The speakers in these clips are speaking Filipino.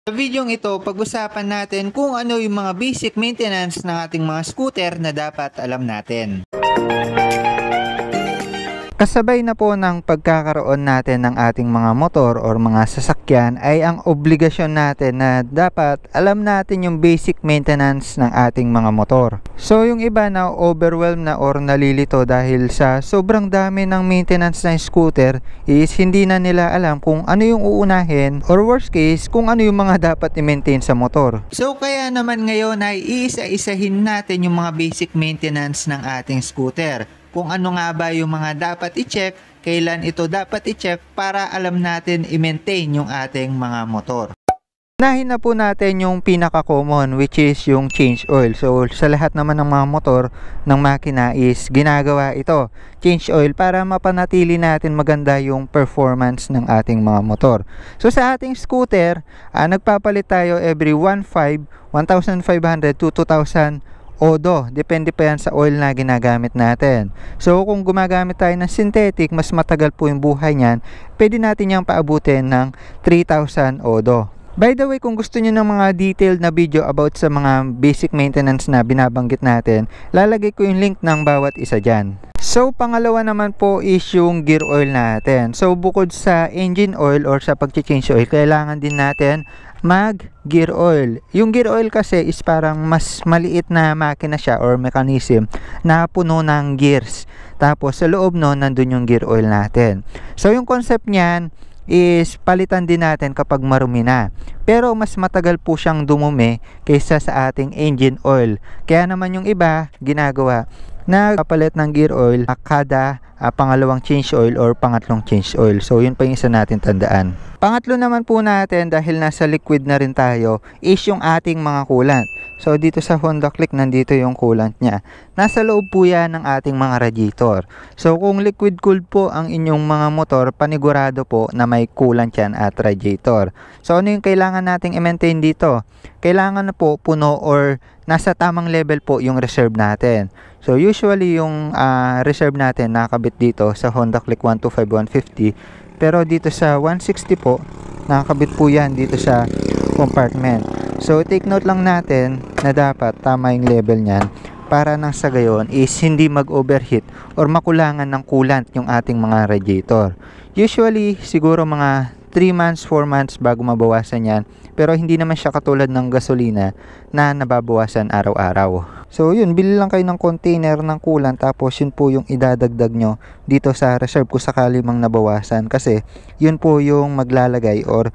Sa videong ito, pag-usapan natin kung ano yung mga basic maintenance ng ating mga scooter na dapat alam natin. Kasabay na po ng pagkakaroon natin ng ating mga motor or mga sasakyan ay ang obligasyon natin na dapat alam natin yung basic maintenance ng ating mga motor. So yung iba na overwhelmed na or nalilito dahil sa sobrang dami ng maintenance ng scooter is hindi na nila alam kung ano yung uunahin or worst case kung ano yung mga dapat i-maintain sa motor. So kaya naman ngayon ay iisa-isahin natin yung mga basic maintenance ng ating scooter. Kung ano nga ba yung mga dapat i-check, kailan ito dapat i-check para alam natin i-maintain yung ating mga motor. Unahin na po natin yung pinaka-common which is yung change oil. So sa lahat naman ng mga motor ng makina is ginagawa ito. Change oil para mapanatili natin maganda yung performance ng ating mga motor. So sa ating scooter, nagpapalit tayo every 1,500 to 2,000 odo. Depende pa yan sa oil na ginagamit natin. So kung gumagamit tayo ng synthetic, mas matagal po yung buhay niyan. Pwede natin yung paabutin ng 3,000 odo. By the way, kung gusto niyo ng mga detailed na video about sa mga basic maintenance na binabanggit natin, lalagay ko yung link ng bawat isa dyan. So pangalawa naman po is yung gear oil natin. So bukod sa engine oil or sa pag-change oil, kailangan din natin mag-gear oil. Yung gear oil kasi is parang mas maliit na makina siya or mechanism na puno ng gears. Tapos sa loob nun, nandun yung gear oil natin. So yung concept niyan is palitan din natin kapag marumi na. Pero mas matagal po siyang dumumi kaysa sa ating engine oil. Kaya naman yung iba ginagawa na kapalit ng gear oil kada pangalawang change oil or pangatlong change oil. So yun pa yung isa natin tandaan. Pangatlo naman po natin, dahil nasa liquid na rin tayo, is yung ating mga coolant. So dito sa Honda Click, nandito yung coolant niya. Nasa loob po yan ng ating mga radiator. So kung liquid cooled po ang inyong mga motor, panigurado po na may coolant yan at radiator. So ano yung kailangan nating i-maintain dito? Kailangan na po puno or nasa tamang level po yung reserve natin. So usually yung reserve natin nakakabit dito sa Honda Click 125 150. Pero dito sa 160 po, nakakabit po yan dito sa compartment. So take note lang natin na dapat tama yung level niyan para nang sa gayon is hindi mag-overheat or makulangan ng coolant yung ating mga radiator. Usually siguro mga 3 months, 4 months bago mabawasan yan. Pero hindi naman siya katulad ng gasolina na nababawasan araw-araw. So yun, bili lang kayo ng container ng coolant tapos yun po yung idadagdag nyo dito sa reserve kung sakali mang nabawasan. Kasi yun po yung maglalagay or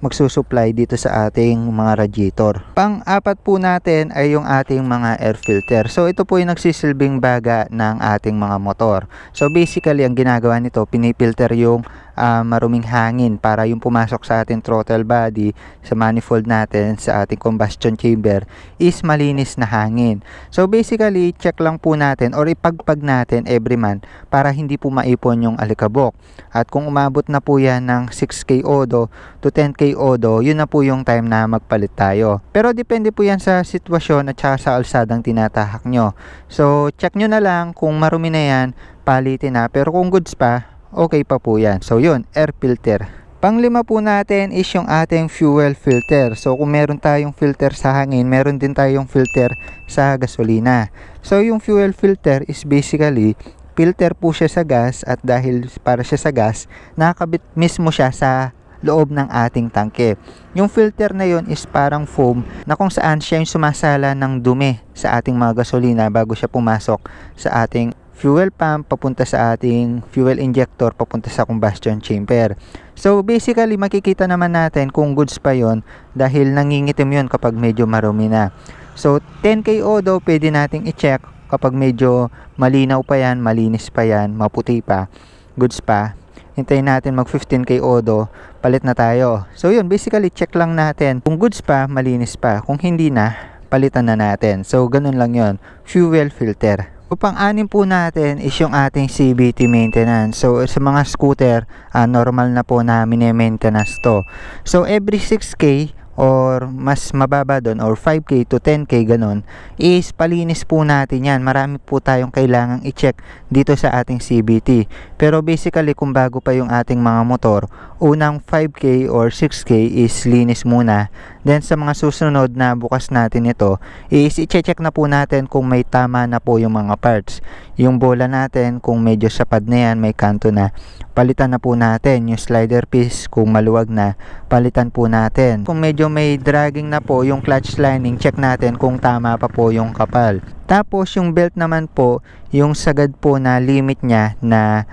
magsusupply dito sa ating mga radiator. Pang-apat po natin ay yung ating mga air filter. So ito po yung nagsisilbing baga ng ating mga motor. So basically ang ginagawa nito, pinipilter yung maruming hangin para yung pumasok sa ating throttle body, sa manifold natin, sa ating combustion chamber is malinis na hangin. So basically check lang po natin or ipagpag natin every month para hindi po maipon yung alikabok. At kung umabot na po yan ng 6K odo to 10K odo, yun na po yung time na magpalit tayo. Pero depende po yan sa sitwasyon at saka sa alsadang tinatahak nyo. So check nyo na lang kung marumi na yan, palitin na. Pero kung goods pa, okay pa po yan. So yun, air filter. Panglima po natin is yung ating fuel filter. So kung meron tayong filter sa hangin, meron din tayong filter sa gasolina. So yung fuel filter is basically filter po siya sa gas, at dahil para siya sa gas, nakakabit mismo siya sa loob ng ating tangke. Yung filter na yun is parang foam na kung saan siya yung sumasala ng dumi sa ating mga gasolina bago siya pumasok sa ating fuel pump papunta sa ating fuel injector papunta sa combustion chamber. So basically makikita naman natin kung goods pa yon dahil nangingitim yon kapag medyo marumi na. So 10K odo pwede nating i-check kapag medyo malinaw pa yan, malinis pa yan, maputi pa, goods pa. Hintayin natin mag 15K odo, palit na tayo. So yun, basically check lang natin kung goods pa, malinis pa. Kung hindi na, palitan na natin. So ganun lang yon, fuel filter. So pang-anim po natin is yung ating CVT maintenance. So sa mga scooter, normal na po na mini-maintenance to. So every 6K or mas mababa doon or 5K to 10K ganon, is palinis po natin yan. Marami po tayong kailangang i-check dito sa ating CVT. Pero basically kung bago pa yung ating mga motor, unang 5K or 6K is linis muna. Then sa mga susunod na bukas natin ito is i-check na po natin kung may tama na po yung mga parts. Yung bola natin kung medyo sapad na yan, may kanto na, palitan na po natin. Yung slider piece kung maluwag na, palitan po natin. Kung medyo may dragging na po yung clutch lining, check natin kung tama pa po yung kapal. Tapos yung belt naman po, yung sagad po na limit niya na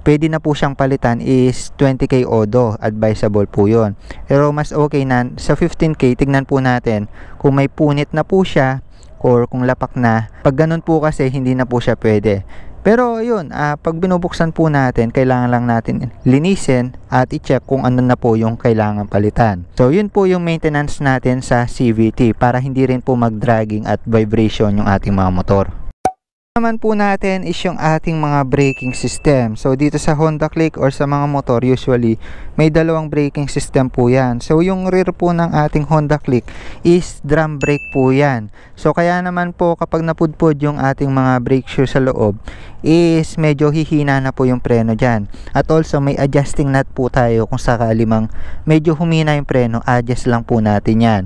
pwede na po siyang palitan is 20K odo, advisable po yon. Pero mas okay na sa 15K, tignan po natin kung may punit na po siya or kung lapak na. Pag ganun po kasi hindi na po siya pwede. Pero yun, pag binubuksan po natin, kailangan lang natin linisin at i-check kung ano na po yung kailangan palitan. So yun po yung maintenance natin sa CVT para hindi rin po mag-dragging at vibration yung ating mga motor. Naman po natin is yung ating mga braking system. So dito sa Honda Click or sa mga motor, usually may dalawang braking system po yan. So yung rear po ng ating Honda Click is drum brake po yan. So kaya naman po kapag napudpod yung ating mga brake shoe sa loob is medyo hihina na po yung preno dyan. At also may adjusting nut po tayo kung sakali mang medyo humina yung preno, adjust lang po natin yan.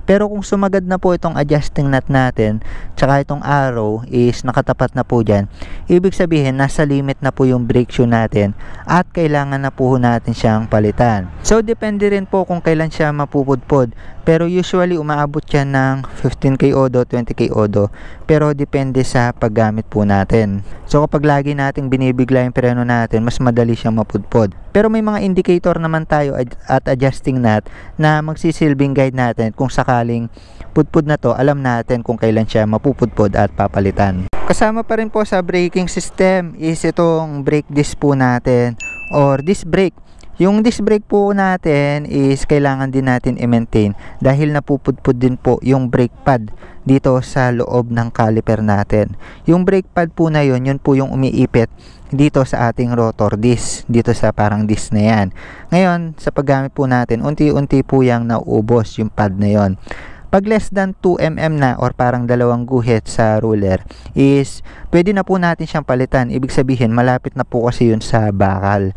Pero kung sumagad na po itong adjusting nut natin, tsaka itong arrow is nakatapat na po dyan, ibig sabihin nasa limit na po yung brake shoe natin at kailangan na po natin siyang palitan. So depende rin po kung kailan siya mapupudpod. Pero usually umaabot yan ng 15K odo, 20K odo. Pero depende sa paggamit po natin. So kapag lagi nating binibigla yung preno natin, mas madali siyang mapudpod. Pero may mga indicator naman tayo at adjusting nut na magsisilbing guide natin kung sakaling pudpod na to, alam natin kung kailan siya mapupudpod at papalitan. Kasama pa rin po sa braking system is itong brake disc po natin or disc brake. Yung disc brake po natin is kailangan din natin i-maintain dahil napupudpud din po yung brake pad dito sa loob ng caliper natin. Yung brake pad po na yun po yung umiipit dito sa ating rotor disc, dito sa parang disc na yan. Ngayon, sa paggamit po natin, unti-unti po yung nauubos yung pad na yon. Pag less than 2mm na or parang dalawang guhit sa ruler is pwede na po natin siyang palitan. Ibig sabihin malapit na po kasi yun sa bakal.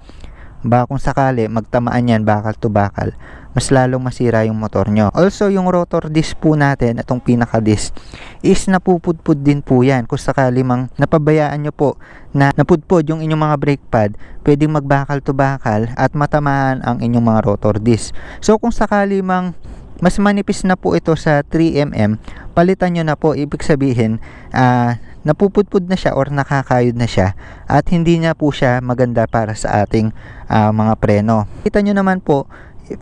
Baka kung sakali magtamaan yan bakal to bakal, mas lalong masira yung motor nyo. Also yung rotor disc po natin, itong pinaka disc is napupudpud din po yan. Kung sakali mang napabayaan nyo po na napudpud yung inyong mga brake pad, pwedeng magbakal to bakal at matamaan ang inyong mga rotor disc. So kung sakali mang mas manipis na po ito sa 3mm, palitan nyo na po. Ibig sabihin napupudpud na siya or nakakayod na siya at hindi na po siya maganda para sa ating mga preno. Kita nyo naman po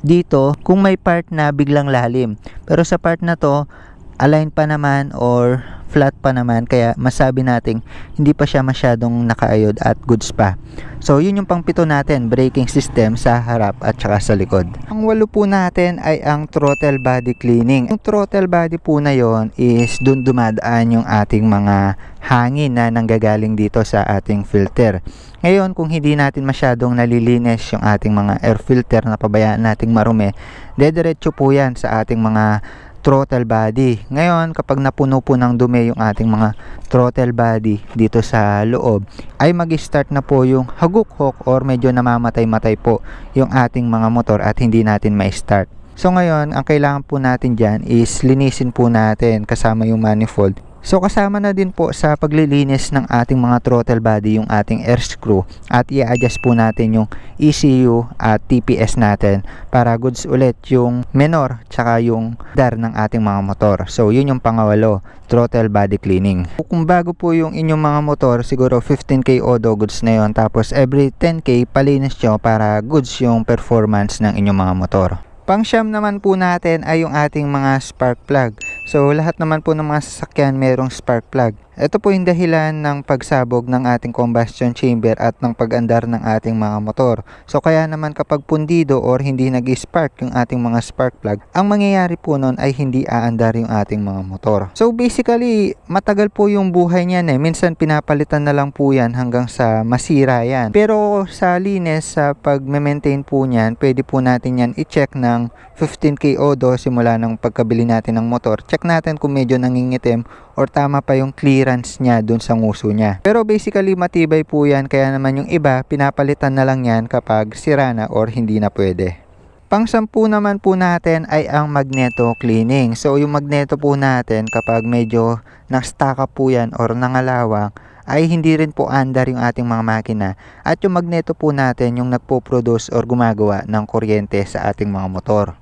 dito kung may part na biglang lalim, pero sa part na to align pa naman or flat pa naman, kaya masabi nating hindi pa siya masyadong nakaayod at goods pa. So yun yung pangpito natin, braking system sa harap at saka sa likod. Ang walo po natin ay ang throttle body cleaning. Yung throttle body po na yon is dun dumadaan yung ating mga hangin na nanggagaling dito sa ating filter. Ngayon, kung hindi natin masyadong nalilinis yung ating mga air filter na pabayaan nating marumi, dediretso po yan sa ating mga throttle body. Ngayon, kapag napuno po ng dumi yung ating mga throttle body dito sa loob, ay mag-start na po yung haguk-hok or medyo namamatay-matay po yung ating mga motor at hindi natin ma-start. So ngayon, ang kailangan po natin dyan is linisin po natin kasama yung manifold. So kasama na din po sa paglilinis ng ating mga throttle body yung ating air screw at i-adjust po natin yung ECU at TPS natin para goods ulit yung menor tsaka yung dar ng ating mga motor. So yun yung pangawalo, throttle body cleaning. Kung bago po yung inyong mga motor, siguro 15K odo goods na yon, tapos every 10K palinis nyo para goods yung performance ng inyong mga motor. Pang-siyam naman po natin ay yung ating mga spark plug. So lahat naman po ng mga sasakyan merong spark plug. Ito po yung dahilan ng pagsabog ng ating combustion chamber at ng pag-andar ng ating mga motor. So kaya naman kapag pundido or hindi nag-spark yung ating mga spark plug, ang mangyayari po nun ay hindi aandar yung ating mga motor. So basically, matagal po yung buhay niyan eh. Minsan pinapalitan na lang po yan hanggang sa masira yan. Pero sa linis, sa pag-maintain po niyan, pwede po natin yan i-check ng 15K odo simula ng pagkabili natin ng motor. Check natin kung medyo nangingitim or tama pa yung clearance niya dun sa nguso niya. Pero basically matibay po yan, kaya naman yung iba pinapalitan na lang yan kapag sira na or hindi na pwede. Pang-sampu naman po natin ay ang magneto cleaning. So yung magneto po natin kapag medyo na-stack up po yan or nangalawang, ay hindi rin po andar yung ating mga makina. At yung magneto po natin yung nagpo-produce or gumagawa ng kuryente sa ating mga motor.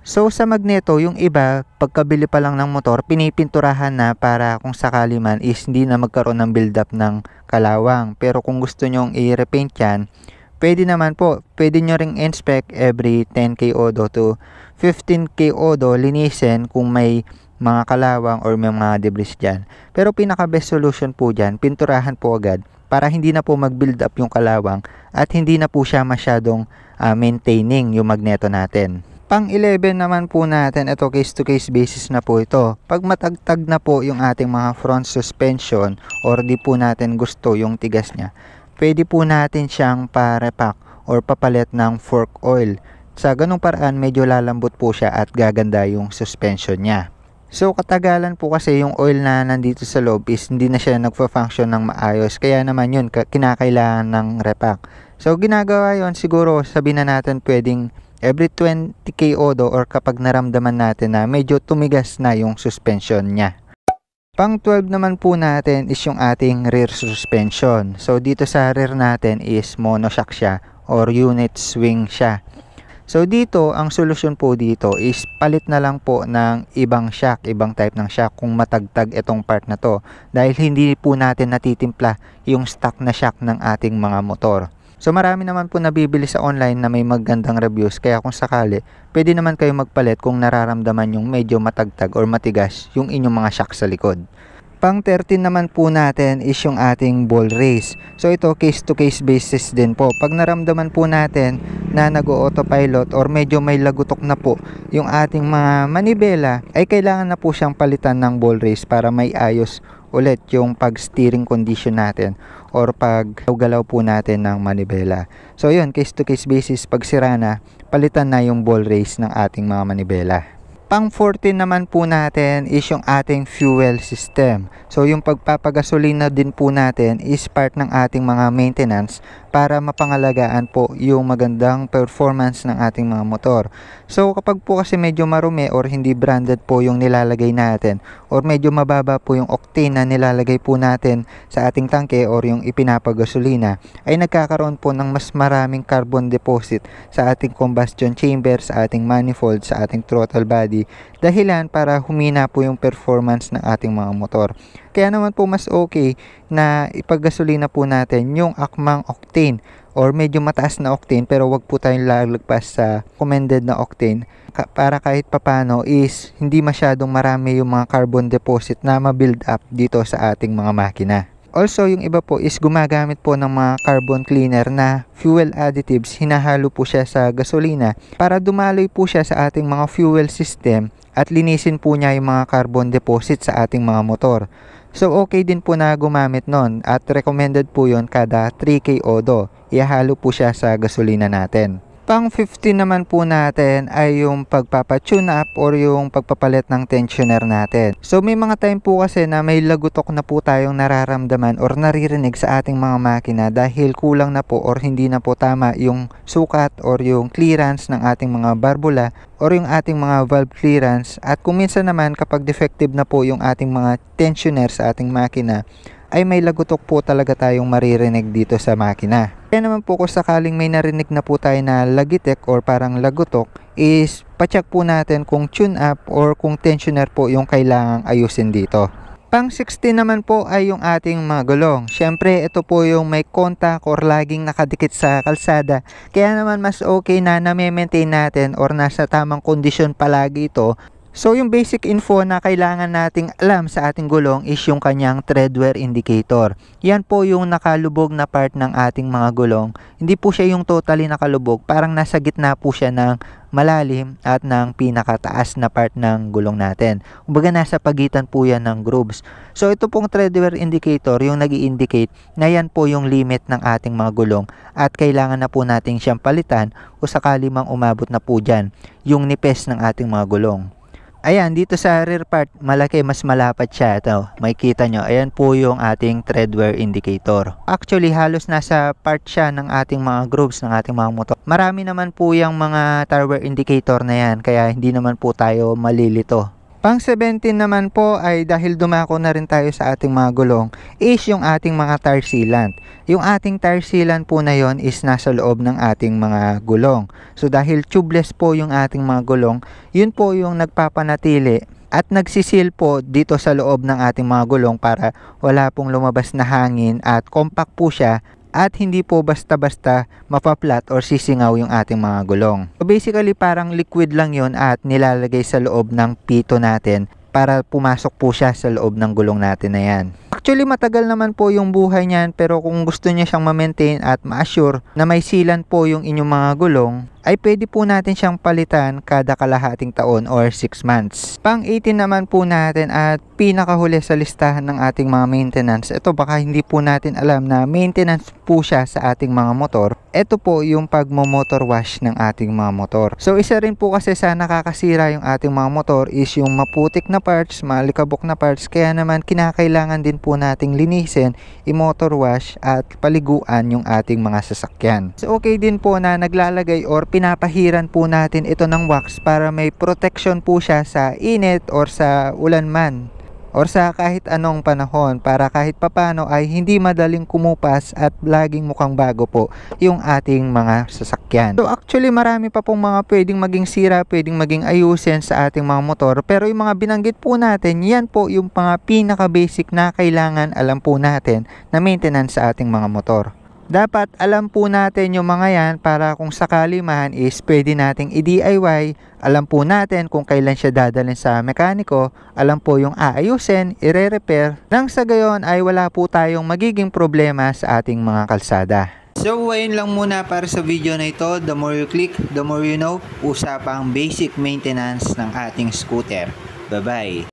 So sa magneto, yung iba, pagkabili pa lang ng motor, pinipinturahan na para kung sakali man is hindi na magkaroon ng build-up ng kalawang. Pero kung gusto nyong i-repaint yan, pwede naman po. Pwede nyo ring inspect every 10K odo to 15K odo, linisin kung may mga kalawang or may mga debris dyan. Pero pinaka-best solution po dyan, pinturahan po agad para hindi na po mag-build up yung kalawang at hindi na po siya masyadong maintaining yung magneto natin. Pang 11 naman po natin, ito case to case basis na po ito. Pag matagtag na po yung ating mga front suspension or di po natin gusto yung tigas niya, pwede po natin siyang pa-repack or papalit ng fork oil. Sa ganung paraan, medyo lalambot po siya at gaganda yung suspension niya. So katagalan po kasi yung oil na nandito sa loob is hindi na siya nagfa-function ng maayos. Kaya naman yun, kinakailangan ng repack. So ginagawa yon siguro sabihin na natin pwedeng every 20K odo or kapag naramdaman natin na medyo tumigas na yung suspension niya. Pang 12 naman po natin is yung ating rear suspension. So dito sa rear natin is monoshock siya or unit swing siya. So dito, ang solusyon po dito is palit na lang po ng ibang shock, ibang type ng shock kung matagtag itong part na to. Dahil hindi po natin natitimpla yung stock na shock ng ating mga motor. So marami naman po nabibili sa online na may magandang reviews, kaya kung sakali, pwede naman kayo magpalit kung nararamdaman yung medyo matagtag or matigas yung inyong mga shock sa likod. Pang 13 naman po natin is yung ating ball race. So ito case to case basis din po. Pag naramdaman po natin na nag-autopilot or medyo may lagutok na po yung ating mga manibela, ay kailangan na po siyang palitan ng ball race para may ayos ulit yung pag-steering condition natin or pag-galaw po natin ng manibela. So yun, case to case basis, pag sira na, palitan na yung ball race ng ating mga manibela. Pang 14 naman po natin is yung ating fuel system. So yung pagpapagasolina din po natin is part ng ating mga maintenance para mapangalagaan po yung magandang performance ng ating mga motor. So kapag po kasi medyo marumi or hindi branded po yung nilalagay natin or medyo mababa po yung octane na nilalagay po natin sa ating tangke or yung ipinapagasolina, ay nagkakaroon po ng mas maraming carbon deposit sa ating combustion chamber, sa ating manifold, sa ating throttle body, dahilan para humina po yung performance ng ating mga motor. Kaya naman po mas okay na ipaggasolina po natin yung akmang octane or medyo mataas na octane, pero wag po tayong lalagpas sa recommended na octane para kahit papano is hindi masyadong marami yung mga carbon deposit na ma-build up dito sa ating mga makina. Also, yung iba po is gumagamit po ng mga carbon cleaner na fuel additives. Hinahalo po siya sa gasolina para dumaloy po siya sa ating mga fuel system at linisin po niya yung mga carbon deposit sa ating mga motor. So, okay din po na gumamit nun at recommended po yon kada 3K odo. Ihalo po siya sa gasolina natin. Pang 15 naman po natin ay yung pagpapatune up or yung pagpapalit ng tensioner natin. So may mga time po kasi na may lagutok na po tayong nararamdaman or naririnig sa ating mga makina dahil kulang na po or hindi na po tama yung sukat or yung clearance ng ating mga barbula or yung ating mga valve clearance. At kung minsan naman kapag defective na po yung ating mga tensioner sa ating makina, ay may lagutok po talaga tayong maririnig dito sa makina. Kaya naman po kung sakaling may narinig na po tayo na lagitek or parang lagutok, is pacheck po natin kung tune up or kung tensioner po yung kailangang ayusin dito. Pang 16 naman po ay yung ating mga gulong. Syempre ito po yung may contact or laging nakadikit sa kalsada. Kaya naman mas okay na na-maintain natin or nasa tamang kondisyon palagi ito. So yung basic info na kailangan nating alam sa ating gulong is yung kanyang tread wear indicator. Yan po yung nakalubog na part ng ating mga gulong. Hindi po siya yung totally nakalubog, parang nasa gitna po siya ng malalim at ng pinakataas na part ng gulong natin. Kumbaga nasa pagitan po yan ng grooves. So ito pong tread wear indicator yung nag-i-indicate na yan po yung limit ng ating mga gulong at kailangan na po nating siyang palitan o sakali mang umabot na po dyan yung nipes ng ating mga gulong. Ayan, dito sa rear part, malaki, mas malapad siya. Ito, makikita nyo. Ayan po yung ating tread wear indicator. Actually, halos nasa part siya ng ating mga grooves, ng ating mga motor. Marami naman po yung mga tire wear indicator na yan, kaya hindi naman po tayo malilito. Pang 17 naman po ay dahil dumako na rin tayo sa ating mga gulong is yung ating mga tire sealant. Yung ating tire sealant po na yon is nasa loob ng ating mga gulong. So dahil tubeless po yung ating mga gulong, yun po yung nagpapanatili at nagsisil po dito sa loob ng ating mga gulong para wala pong lumabas na hangin at compact po siya. At hindi po basta-basta mapaplat or sisingaw yung ating mga gulong. So basically parang liquid lang yon at nilalagay sa loob ng pito natin para pumasok po siya sa loob ng gulong natin na yan. Actually matagal naman po yung buhay niyan, pero kung gusto niya siyang ma-maintain at ma-assure na may sealant po yung inyong mga gulong, ay pwede po natin siyang palitan kada kalahating taon or 6 months. Pang 18 naman po natin at pinakahuli sa listahan ng ating mga maintenance. Ito baka hindi po natin alam na maintenance po siya sa ating mga motor. Ito po yung pagmo-motor wash ng ating mga motor. So isa rin po kasi sa nakakasira yung ating mga motor is yung maputik na parts, malikabok na parts. Kaya naman kinakailangan din po nating linisin, i-motor wash at paliguan yung ating mga sasakyan. So okay din po na naglalagay or pinapahiran po natin ito ng wax para may protection po siya sa init or sa ulan man or sa kahit anong panahon, para kahit papano ay hindi madaling kumupas at laging mukhang bago po yung ating mga sasakyan. So actually marami pa pong mga pwedeng maging sira, pwedeng maging ayusin sa ating mga motor, pero yung mga binanggit po natin, yan po yung mga pinaka basic na kailangan alam po natin na maintenance sa ating mga motor. Dapat alam po natin yung mga yan para kung sakali man is pwede nating i-DIY. Alam po natin kung kailan siya dadalhin sa mekaniko. Alam po yung aayusin, i-repair. Nang sa gayon ay wala po tayong magiging problema sa ating mga kalsada. So ayun lang muna para sa video na ito. The more you click, the more you know. Usapang basic maintenance ng ating scooter. Bye bye!